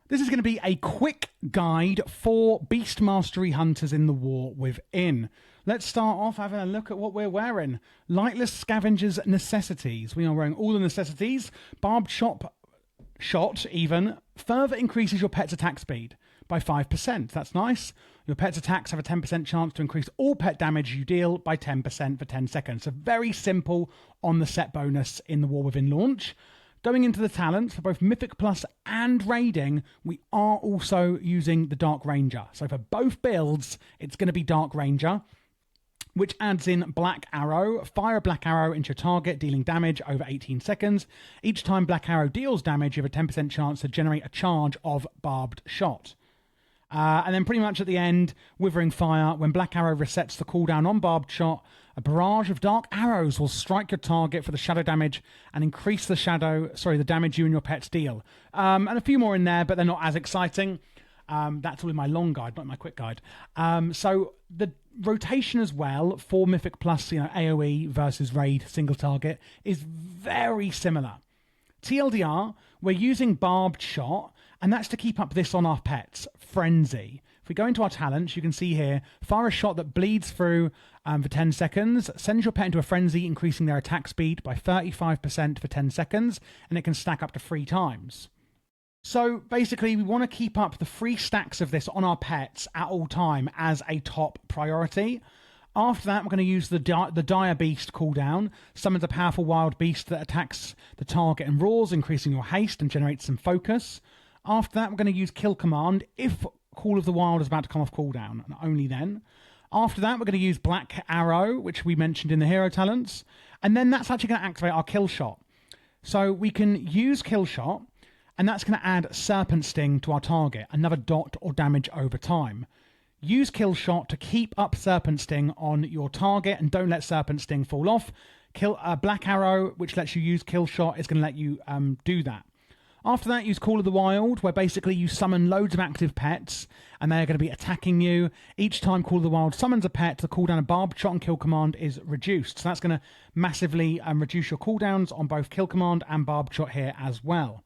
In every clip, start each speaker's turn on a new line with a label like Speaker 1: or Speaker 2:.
Speaker 1: This is going to be a quick guide for Beast Mastery Hunters in the War Within. Let's start off having a look at what we're wearing. Lightless Scavenger's Necessities. We are wearing all the necessities. Barbed shot even further increases your pet's attack speed by 5%. That's nice. Your pet's attacks have a 10% chance to increase all pet damage you deal by 10% for 10 seconds. So very simple on the set bonus in the War Within launch. Going into the talents, for both Mythic Plus and Raiding, we are also using the Dark Ranger. So for both builds, it's going to be Dark Ranger, which adds in Black Arrow. Fire a Black Arrow into your target, dealing damage over 18 seconds. Each time Black Arrow deals damage, you have a 10% chance to generate a charge of Barbed Shot. And then pretty much at the end, Withering Fire. When Black Arrow resets the cooldown on Barbed Shot, a barrage of dark arrows will strike your target for the shadow damage and increase the damage you and your pets deal. And a few more in there, but they're not as exciting. That's all in my long guide, not my quick guide. So the rotation as well for Mythic Plus, AoE versus Raid single target is very similar. TLDR, we're using Barbed Shot, and that's to keep up this on our pets, Frenzy. If we go into our talents, you can see here, fire a shot that bleeds through for 10 seconds, sends your pet into a frenzy, increasing their attack speed by 35% for 10 seconds, and it can stack up to 3 times. So basically, we want to keep up the 3 stacks of this on our pets at all time as a top priority. After that, we're going to use the Dire Beast cooldown. Summons a powerful wild beast that attacks the target and roars, increasing your haste and generates some focus. After that, we're going to use Kill Command if Call of the Wild is about to come off cooldown, and only then. After that, we're going to use Black Arrow, which we mentioned in the hero talents, and then that's actually going to activate our Kill Shot. So we can use Kill Shot, and that's going to add Serpent Sting to our target, another dot or damage over time. Use Kill Shot to keep up Serpent Sting on your target, and don't let Serpent Sting fall off. Black Arrow, which lets you use Kill Shot, is going to let you do that. After that, use Call of the Wild, where basically you summon loads of active pets, and they are going to be attacking you. Each time Call of the Wild summons a pet, the cooldown of Barbed Shot and Kill Command is reduced. So that's going to massively reduce your cooldowns on both Kill Command and Barbed Shot here as well.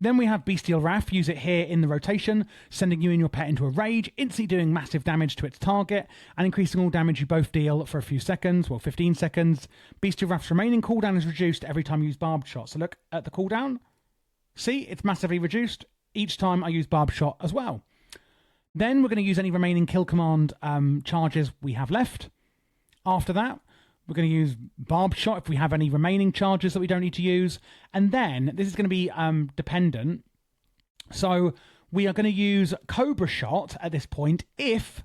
Speaker 1: Then we have Bestial Wrath. Use it here in the rotation, sending you and your pet into a rage, instantly doing massive damage to its target, and increasing all damage you both deal for a few seconds, 15 seconds. Bestial Wrath's remaining cooldown is reduced every time you use Barbed Shot. So look at the cooldown. See, it's massively reduced each time I use Barbed Shot as well. Then we're going to use any remaining Kill Command charges we have left. After that, we're going to use Barbed Shot if we have any remaining charges that we don't need to use. And then, this is going to be dependent. So we are going to use Cobra Shot at this point if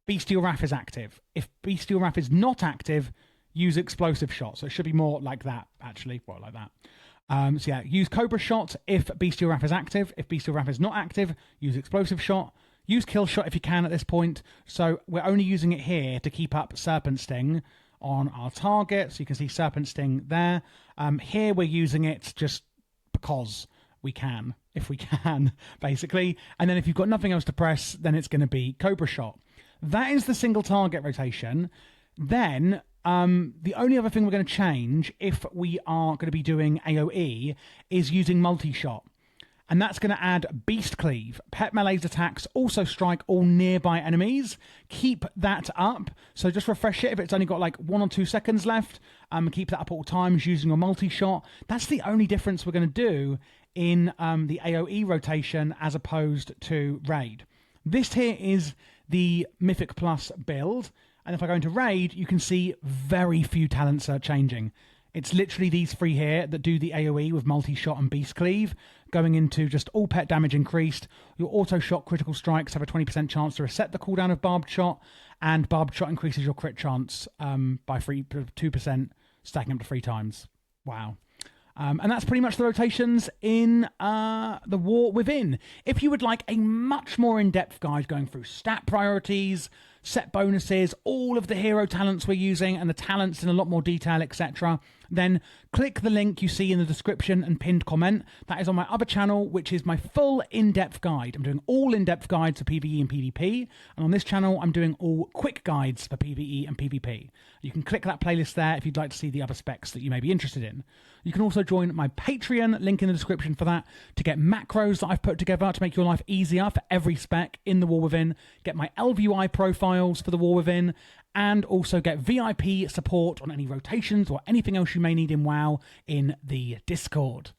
Speaker 1: Bestial Wrath is active. If Bestial Wrath is not active, use Explosive Shot. So it should be more like that, actually. Well, like that. So yeah, use Cobra Shot if Bestial Wrath is active. If Bestial Wrath is not active, use Explosive Shot. Use Kill Shot if you can at this point. So we're only using it here to keep up Serpent Sting on our target. So you can see Serpent Sting there. Here we're using it just because we can, if we can, basically. And then if you've got nothing else to press, then it's going to be Cobra Shot. That is the single target rotation. Then the only other thing we're going to change if we are going to be doing AoE is using multi-shot. And that's going to add Beast Cleave. Pet Melee's attacks also strike all nearby enemies. Keep that up. So just refresh it if it's only got like 1 or 2 seconds left. Keep that up at all times using your multi-shot. That's the only difference we're going to do in the AoE rotation as opposed to Raid. This here is the Mythic Plus build. And if I go into Raid, you can see very few talents are changing. It's literally these 3 here that do the AoE with multi-shot and Beast Cleave, going into just all pet damage increased. Your auto-shot critical strikes have a 20% chance to reset the cooldown of Barbed Shot, and Barbed Shot increases your crit chance by 2%, stacking up to 3 times. Wow. And that's pretty much the rotations in the War Within. If you would like a much more in-depth guide going through stat priorities, set bonuses, all of the hero talents we're using, and the talents in a lot more detail, etc., then click the link you see in the description and pinned comment. That is on my other channel, which is my full in-depth guide. I'm doing all in-depth guides for PvE and PvP, and on this channel I'm doing all quick guides for PvE and PvP. You can click that playlist there if you'd like to see the other specs that you may be interested in. You can also join my Patreon, link in the description for that, to get macros that I've put together to make your life easier for every spec in the War Within, get my LVUI profiles for the War Within, and also get VIP support on any rotations or anything else you may need in WoW in the Discord.